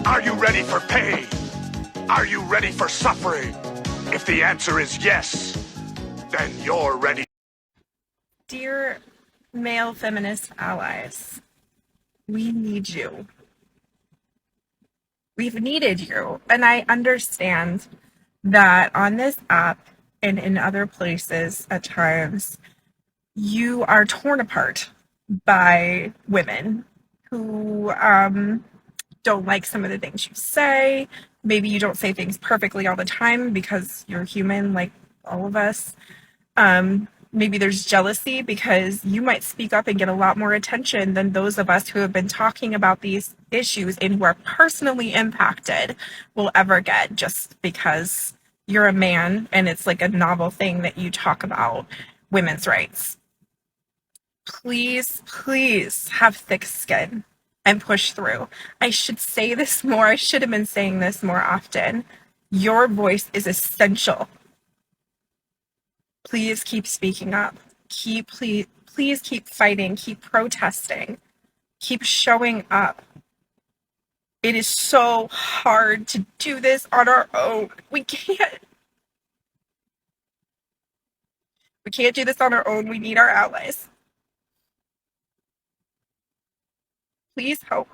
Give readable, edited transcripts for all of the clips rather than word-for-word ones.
Are you ready for pain? Are you ready for suffering? If the answer is yes, then you're ready. Dear male feminist allies, we need you. We've needed you. And I understand that on this app and in other places at times, you are torn apart by women who don't like some of the things you say. Maybe you don't say things perfectly all the time because you're human like all of us. Maybe there's jealousy because you might speak up and get a lot more attention than those of us who have been talking about these issues and who are personally impacted will ever get, just because you're a man and it's like a novel thing that you talk about women's rights. Please, please have thick skin and push through. I should say this more. I should have been saying this more often. Your voice is essential. Please keep speaking up. Please keep fighting. Keep protesting. Keep showing up. It is so hard to do this on our own. We can't do this on our own. We need our allies. Please help.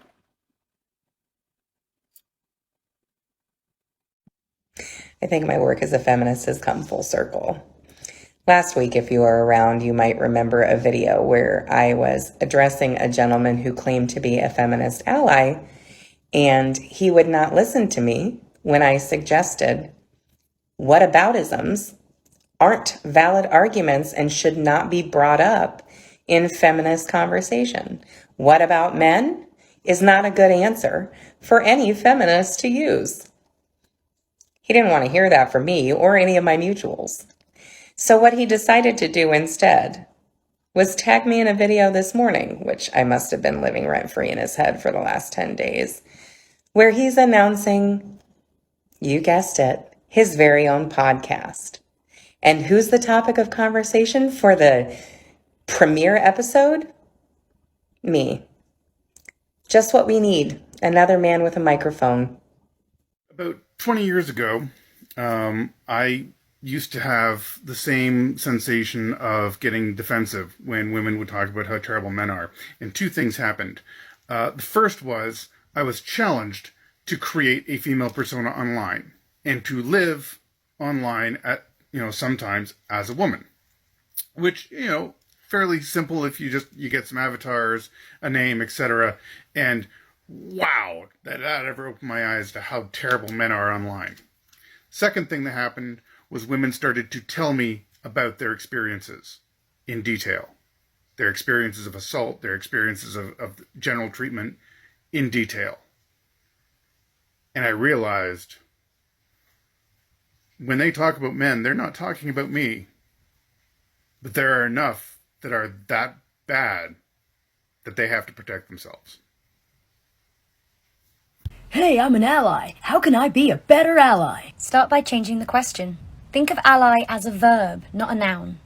I think my work as a feminist has come full circle. Last week, if you were around, you might remember a video where I was addressing a gentleman who claimed to be a feminist ally, and he would not listen to me when I suggested whataboutisms aren't valid arguments and should not be brought up in feminist conversation. What about men is not a good answer for any feminist to use. He didn't want to hear that from me or any of my mutuals. So what he decided to do instead was tag me in a video this morning, which I must have been living rent-free in his head for the last 10 days, where he's announcing, you guessed it, his very own podcast. And who's the topic of conversation for the premiere episode? Me. Just what we need, another man with a microphone. About 20 years ago, I used to have the same sensation of getting defensive when women would talk about how terrible men are. And two things happened. The first was I was challenged to create a female persona online and to live online at, sometimes as a woman, which, fairly simple if you get some avatars, a name, etc. And wow, that ever opened my eyes to how terrible men are online. Second thing that happened was women started to tell me about their experiences in detail. Their experiences of assault, their experiences of general treatment in detail. And I realized when they talk about men, they're not talking about me. But there are enough that are that bad that they have to protect themselves. Hey, I'm an ally. How can I be a better ally? Start by changing the question. Think of ally as a verb, not a noun.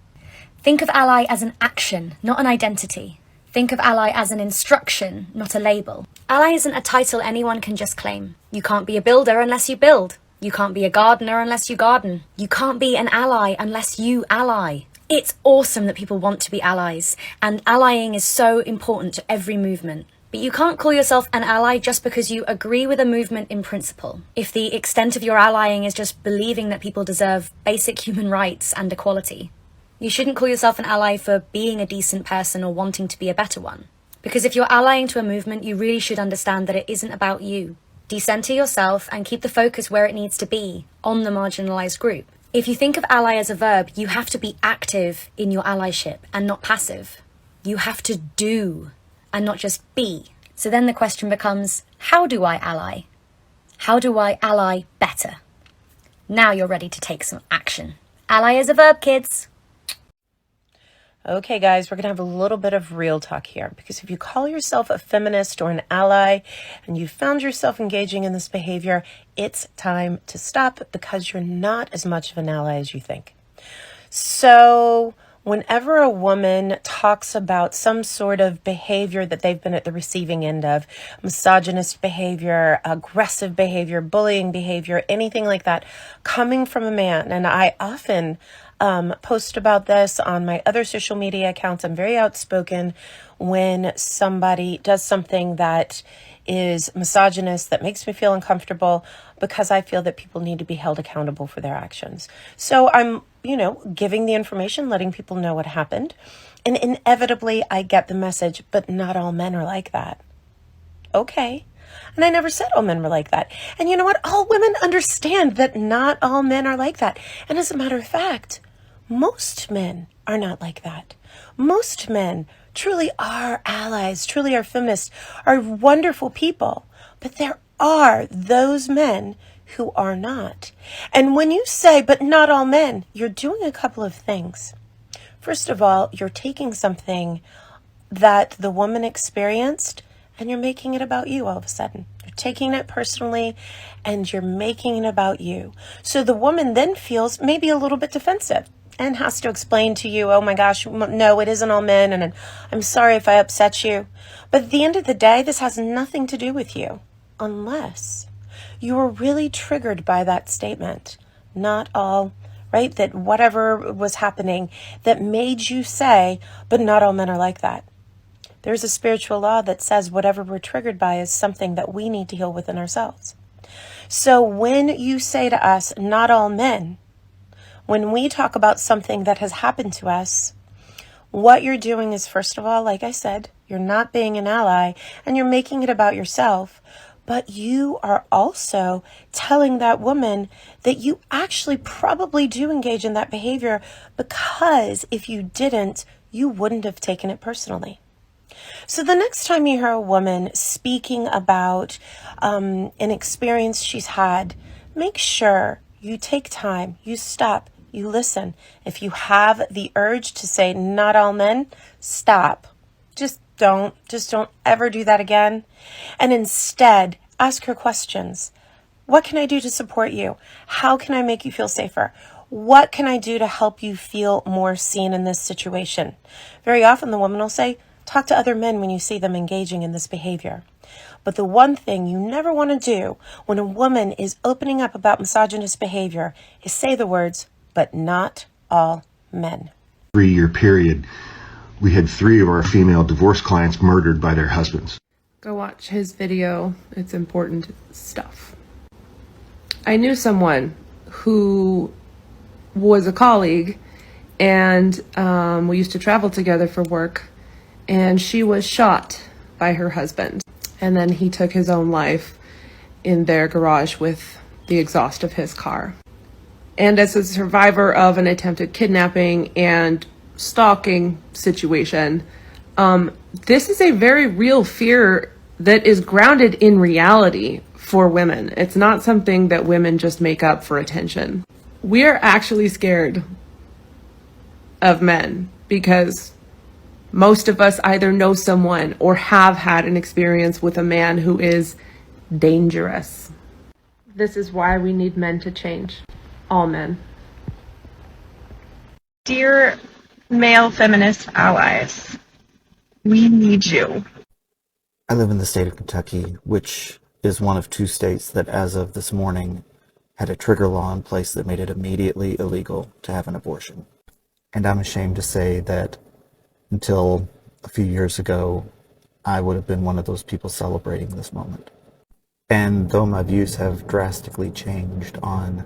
Think of ally as an action, not an identity. Think of ally as an instruction, not a label. Ally isn't a title anyone can just claim. You can't be a builder unless you build. You can't be a gardener unless you garden. You can't be an ally unless you ally. It's awesome that people want to be allies, and allying is so important to every movement. But you can't call yourself an ally just because you agree with a movement in principle. If the extent of your allying is just believing that people deserve basic human rights and equality. You shouldn't call yourself an ally for being a decent person or wanting to be a better one. Because if you're allying to a movement, you really should understand that it isn't about you. Decenter yourself and keep the focus where it needs to be, on the marginalized group. If you think of ally as a verb, you have to be active in your allyship and not passive. You have to do and not just be. So then the question becomes, how do I ally? How do I ally better? Now you're ready to take some action. Ally is a verb, kids. Okay, guys, we're going to have a little bit of real talk here, because if you call yourself a feminist or an ally and you found yourself engaging in this behavior, it's time to stop, because you're not as much of an ally as you think. So Whenever a woman talks about some sort of behavior that they've been at the receiving end of, misogynist behavior, aggressive behavior, bullying behavior, anything like that, coming from a man, and I often post about this on my other social media accounts. I'm very outspoken when somebody does something that is misogynist, that makes me feel uncomfortable, because I feel that people need to be held accountable for their actions. So I'm, giving the information, letting people know what happened. And inevitably I get the message, but not all men are like that. Okay. And I never said all men were like that. And you know what? All women understand that not all men are like that. And as a matter of fact, most men are not like that. Most men truly are allies, truly are feminists, are wonderful people. But there are those men who are not. And when you say, but not all men, you're doing a couple of things. First of all, you're taking something that the woman experienced and you're making it about you all of a sudden. You're taking it personally and you're making it about you. So the woman then feels maybe a little bit defensive and has to explain to you, oh my gosh, no, it isn't all men, and I'm sorry if I upset you. But at the end of the day, this has nothing to do with you, unless you were really triggered by that statement. Not all, right? That whatever was happening that made you say, but not all men are like that. There's a spiritual law that says whatever we're triggered by is something that we need to heal within ourselves. So when you say to us, not all men, when we talk about something that has happened to us, what you're doing is, first of all, like I said, you're not being an ally and you're making it about yourself, but you are also telling that woman that you actually probably do engage in that behavior, because if you didn't, you wouldn't have taken it personally. So the next time you hear a woman speaking about an experience she's had, make sure you take time, you stop, you listen. If you have the urge to say not all men, stop. Just don't ever do that again. And instead, ask her questions. What can I do to support you? How can I make you feel safer? What can I do to help you feel more seen in this situation? Very often the woman will say, talk to other men when you see them engaging in this behavior. But the one thing you never want to do when a woman is opening up about misogynist behavior is say the words, but not all men. 3-year period, we had 3 of our female divorce clients murdered by their husbands. Go watch his video. It's important stuff. I knew someone who was a colleague, and we used to travel together for work, and she was shot by her husband. And then he took his own life in their garage with the exhaust of his car. And as a survivor of an attempted kidnapping and stalking situation, this is a very real fear that is grounded in reality for women. It's not something that women just make up for attention. We are actually scared of men because most of us either know someone or have had an experience with a man who is dangerous. This is why we need men to change. All men. Dear male feminist allies, we need you. I live in the state of Kentucky, which is one of 2 states that, as of this morning, had a trigger law in place that made it immediately illegal to have an abortion. And I'm ashamed to say that until a few years ago, I would have been one of those people celebrating this moment. And though my views have drastically changed on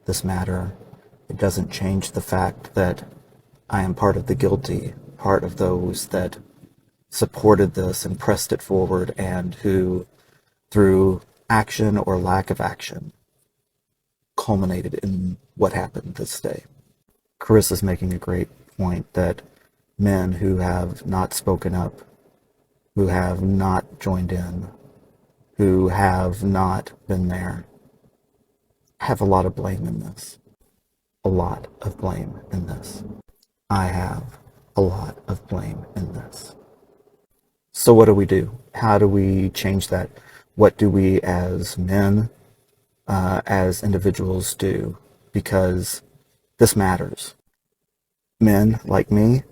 this matter, it doesn't change the fact that I am part of the guilty, part of those that supported this and pressed it forward, and who, through action or lack of action, culminated in what happened this day. Carissa's making a great point that men who have not spoken up, who have not joined in, who have not been there, have a lot of blame in this. A lot of blame in this. I have a lot of blame in this. So what do we do? How do we change that? What do we as men, as individuals do? Because this matters. men like me,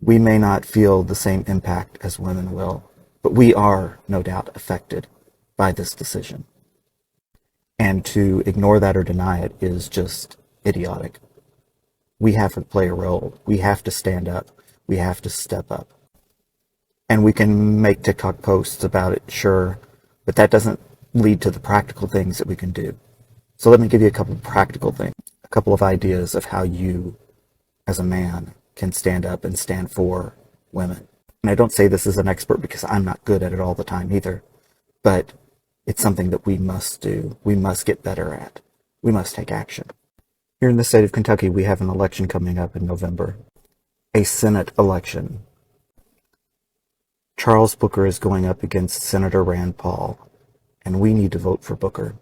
we may not feel the same impact as women will, but we are no doubt affected by this decision. And to ignore that or deny it is just idiotic. We have to play a role. We have to stand up. We have to step up. And we can make TikTok posts about it, sure, but that doesn't lead to the practical things that we can do. So let me give you a couple of practical things, a couple of ideas of how you, as a man, can stand up and stand for women. And I don't say this as an expert because I'm not good at it all the time either, but it's something that we must do. We must get better at. We must take action. Here in the state of Kentucky, we have an election coming up in November, a Senate election. Charles Booker is going up against Senator Rand Paul, and we need to vote for Booker.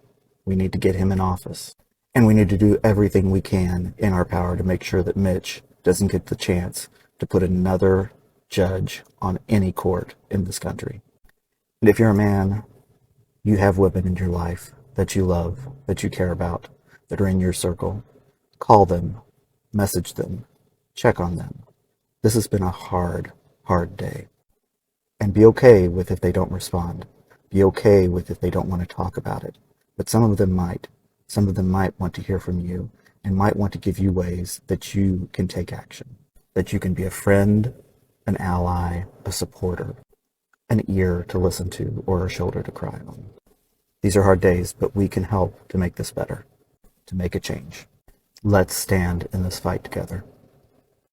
We need to get him in office, and we need to do everything we can in our power to make sure that Mitch doesn't get the chance to put another judge on any court in this country. And if you're a man, you have women in your life that you love, that you care about, that are in your circle. Call them, message them, check on them. This has been a hard, hard day. And be okay with if they don't respond. Be okay with if they don't want to talk about it. But some of them might. Some of them might want to hear from you and might want to give you ways that you can take action. That you can be a friend, an ally, a supporter, an ear to listen to, or a shoulder to cry on. These are hard days, but we can help to make this better, to make a change. Let's stand in this fight together.